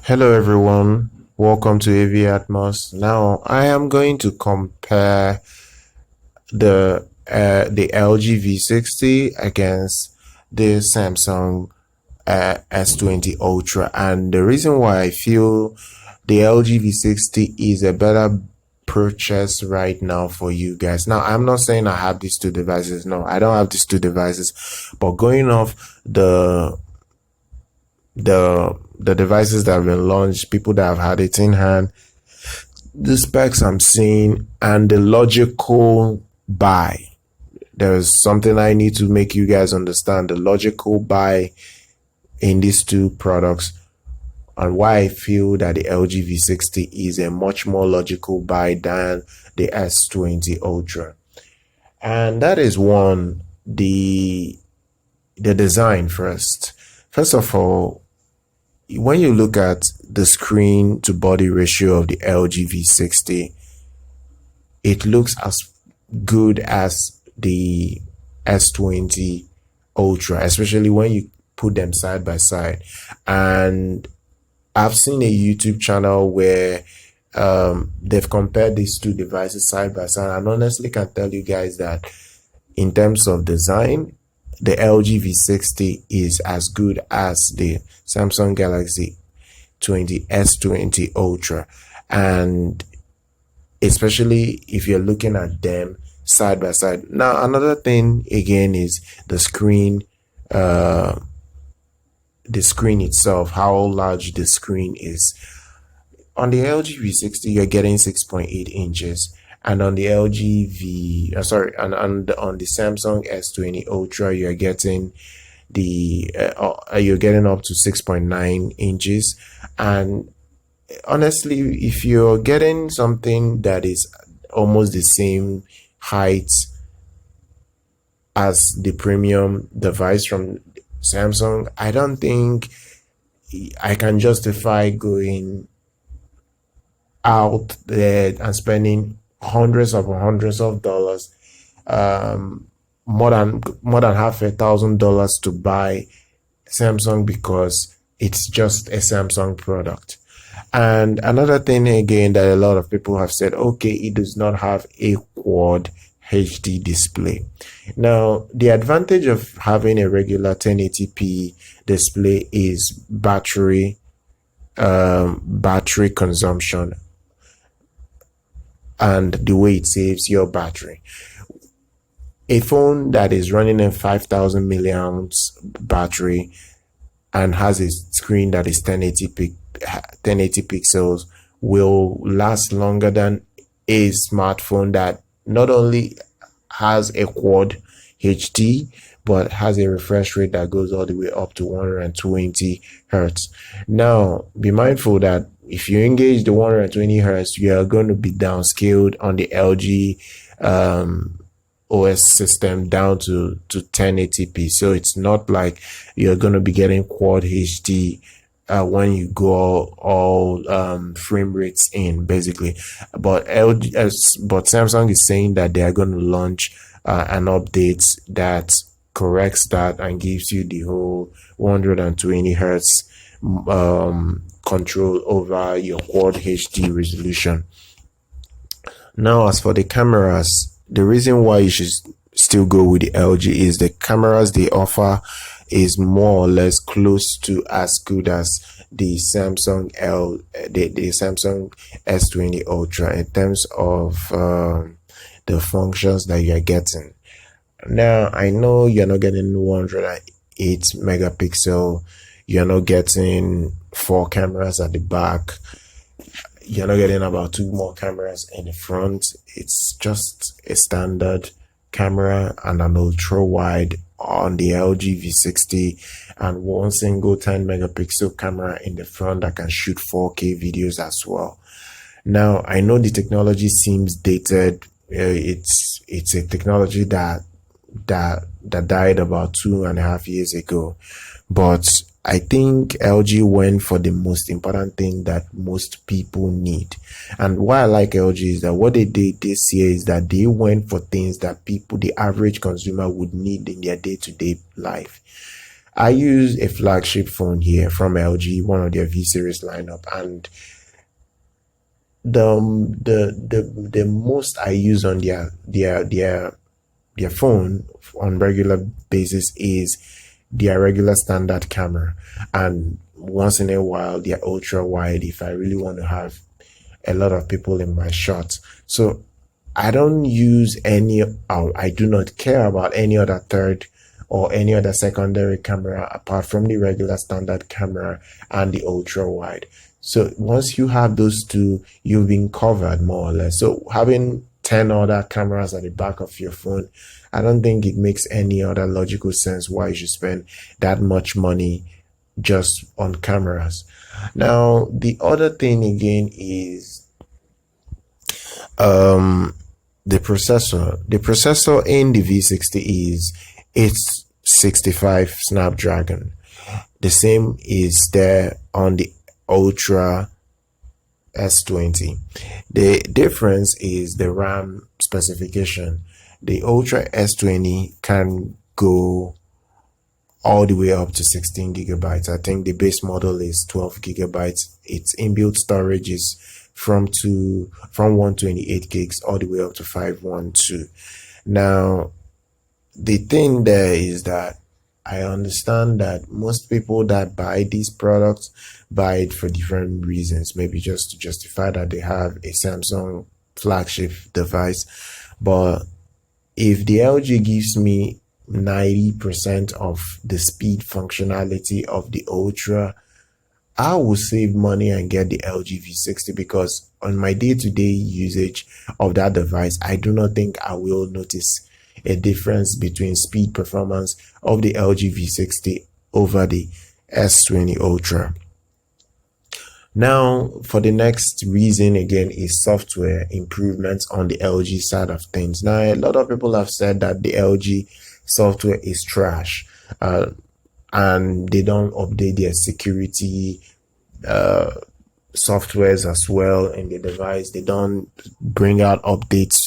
Hello everyone, welcome to AV Atmos. Now I am going to compare the LG V60 against the Samsung S20 Ultra, and the reason why I feel the LG V60 is a better purchase right now for you guys. Now I'm not saying I have these two devices. No, I don't have these two devices, but going off the devices that have been launched, people that have had it in hand, the specs I'm seeing, and the logical buy. There's something I need to make you guys understand: the logical buy in these two products, and why I feel that the LG V60 is a much more logical buy than the S20 Ultra. And that is one, the design first. First of all, when you look at the screen to body ratio of the LG V60, it looks as good as the S20 Ultra, especially when you put them side by side. And I've seen a YouTube channel where they've compared these two devices side by side, and honestly can tell you guys that in terms of design, the LG V60 is as good as the Samsung Galaxy S20 Ultra, and especially if you're looking at them side by side. Now another thing again is the screen itself, how large the screen is. On the LG V60 you're getting 6.8 inches, and on the on the Samsung S20 Ultra you're getting up to 6.9 inches. And honestly, if you're getting something that is almost the same height as the premium device from Samsung, I don't think I can justify going out there and spending hundreds of dollars, more than $500,000 to buy Samsung, because it's just a Samsung product. And another thing again that a lot of people have said, okay, it does not have a quad HD display. Now the advantage of having a regular 1080p display is battery consumption and the way it saves your battery. A phone that is running a 5000 milliamps battery and has a screen that is 1080 pixels will last longer than a smartphone that not only has a quad HD but has a refresh rate that goes all the way up to 120 hertz. Now be mindful that if you engage the 120 hertz, you are going to be downscaled on the LG OS system down to 1080p. So it's not like you're going to be getting quad HD when you go all frame rates in, basically. But Samsung is saying that they are going to launch an update that corrects that and gives you the whole 120 hertz control over your quad HD resolution. Now, as for the cameras, the reason why you should still go with the LG is the cameras they offer is more or less close to as good as the Samsung S20 Ultra in terms of the functions that you're getting. Now I know you're not getting 108 megapixel, you're not getting 4 cameras at the back, you're not getting about 2 more cameras in the front. It's just a standard camera and an ultra wide on the LG V60, and one single 10 megapixel camera in the front that can shoot 4K videos as well. Now I know the technology seems dated. It's a technology that died about 2.5 years ago, but I think LG went for the most important thing that most people need. And why I like LG is that what they did this year is that they went for things that the average consumer would need in their day-to-day life. I use a flagship phone here from LG, one of their V series lineup, and the most I use on their phone on regular basis is their regular standard camera, and once in a while their ultra wide if I really want to have a lot of people in my shots. So I don't use any, I do not care about any other third or any other secondary camera apart from the regular standard camera and the ultra wide. So once you have those two, you've been covered more or less. So having 10 other cameras at the back of your phone, I don't think it makes any other logical sense why you should spend that much money just on cameras. Now, the other thing again is the processor. The processor in the V60 is it's 65 Snapdragon. The same is there on the Ultra S20. The difference is the RAM specification. The Ultra S20 can go all the way up to 16 gigabytes. I think the base model is 12 gigabytes. Its inbuilt storage is from 128 gigs all the way up to 512. Now, the thing there is that I understand that most people that buy these products buy it for different reasons, maybe just to justify that they have a Samsung flagship device. But if the LG gives me 90% of the speed functionality of the Ultra, I will save money and get the LG V60, because on my day-to-day usage of that device, I do not think I will notice a difference between speed performance of the LG V60 over the S20 Ultra. Now, for the next reason again is software improvements on the LG side of things. Now, a lot of people have said that the LG software is trash, and they don't update their security softwares as well in the device. They don't bring out updates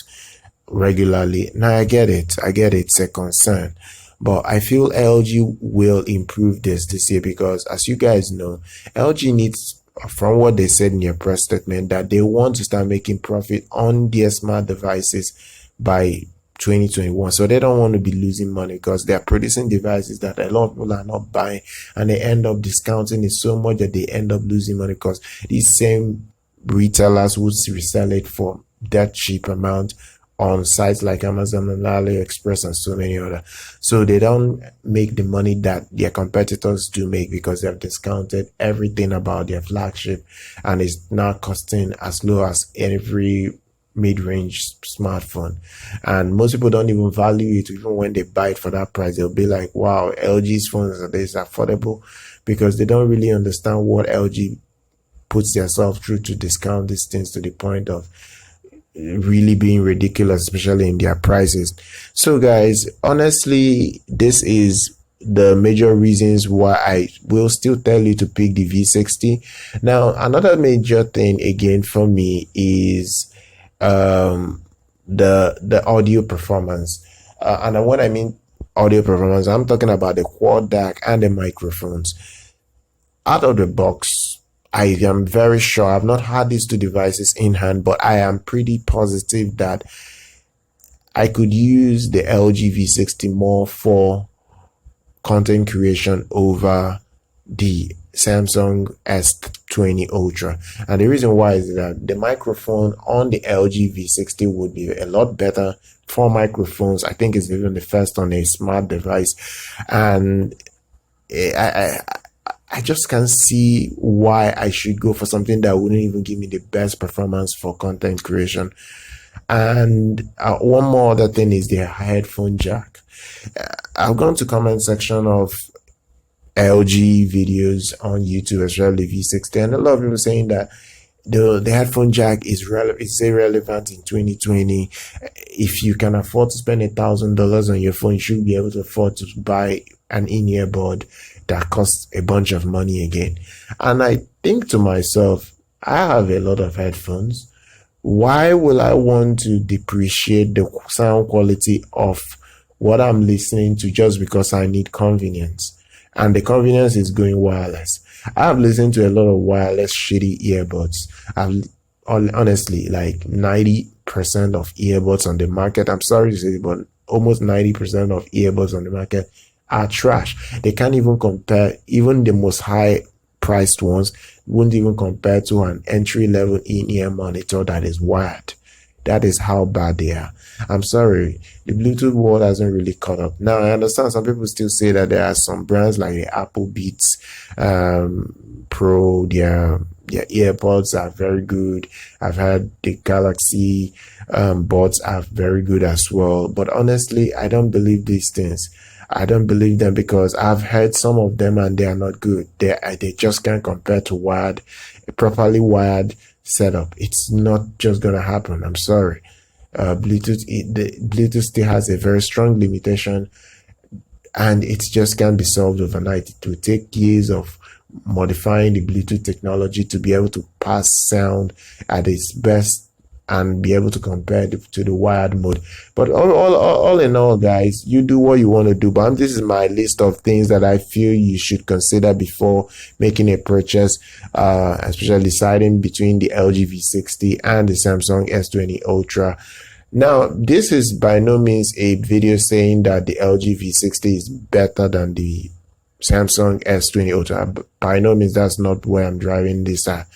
regularly. Now, I get it, it's a concern, but I feel LG will improve this year, because as you guys know, LG needs, from what they said in their press statement, that they want to start making profit on their smart devices by 2021. So they don't want to be losing money, because they're producing devices that a lot of people are not buying, and they end up discounting it so much that they end up losing money, because these same retailers would resell it for that cheap amount on sites like Amazon and AliExpress and so many other. So they don't make the money that their competitors do make, because they have discounted everything about their flagship, and it's now costing as low as every mid-range smartphone. And most people don't even value it. Even when they buy it for that price, they'll be like, wow, LG's phones are this affordable, because they don't really understand what LG puts themselves through to discount these things to the point of really being ridiculous, especially in their prices. So guys, honestly, this is the major reasons why I will still tell you to pick the V60. Now, another major thing again for me is the audio performance, and when I mean audio performance, I'm talking about the quad DAC and the microphones. Out of the box, I am very sure, I've not had these two devices in hand, but I am pretty positive that I could use the LG V60 more for content creation over the Samsung S20 Ultra. And the reason why is that the microphone on the LG V60 would be a lot better for microphones. I think it's even the first on a smart device, and I just can't see why I should go for something that wouldn't even give me the best performance for content creation. And one more other thing is the headphone jack. I've gone to comment section of LG videos on YouTube, especially V60, and a lot of people saying that the headphone jack is irrelevant in 2020. If you can afford to spend $1,000 on your phone, you should be able to afford to buy an in-ear bud that costs a bunch of money again. And I think to myself, I have a lot of headphones. Why will I want to depreciate the sound quality of what I'm listening to just because I need convenience? and the convenience is going wireless. I have listened to a lot of wireless shitty earbuds. Honestly, like 90% of earbuds on the market, I'm sorry to say, but almost 90% of earbuds on the market are trash. They can't even compare, even the most high priced ones wouldn't even compare to an entry level in-ear monitor that is wired. That is how bad they are. I'm sorry, the Bluetooth world hasn't really caught up. Now, I understand some people still say that there are some brands like the Apple Beats Pro, their earpods are very good. I've heard the Galaxy buds are very good as well. But honestly, I don't believe these things. I don't believe them because I've heard some of them and they are not good. They just can't compare to wired, a properly wired setup. It's not just gonna happen. I'm sorry. Bluetooth still has a very strong limitation, and it just can't be solved overnight. It will take years of modifying the Bluetooth technology to be able to pass sound at its best and be able to compare to the wired mode. But all in all, guys, you do what you want to do. But this is my list of things that I feel you should consider before making a purchase, especially deciding between the LG V60 and the Samsung S20 Ultra. Now, this is by no means a video saying that the LG V60 is better than the Samsung S20 Ultra. By no means, that's not where I'm driving this at.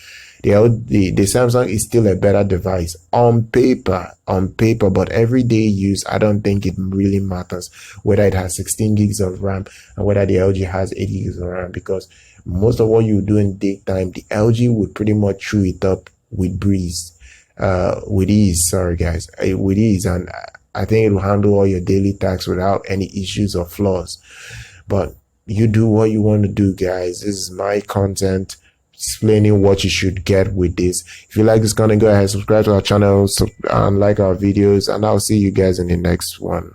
The Samsung is still a better device on paper, but everyday use, I don't think it really matters whether it has 16 gigs of RAM and whether the LG has 8 gigs of RAM, because most of what you do in daytime, the LG would pretty much chew it up with with ease, and I think it will handle all your daily tasks without any issues or flaws. But you do what you want to do, guys. This is my content explaining what you should get with this. If you like this content, go ahead, subscribe to our channel and like our videos, and I'll see you guys in the next one.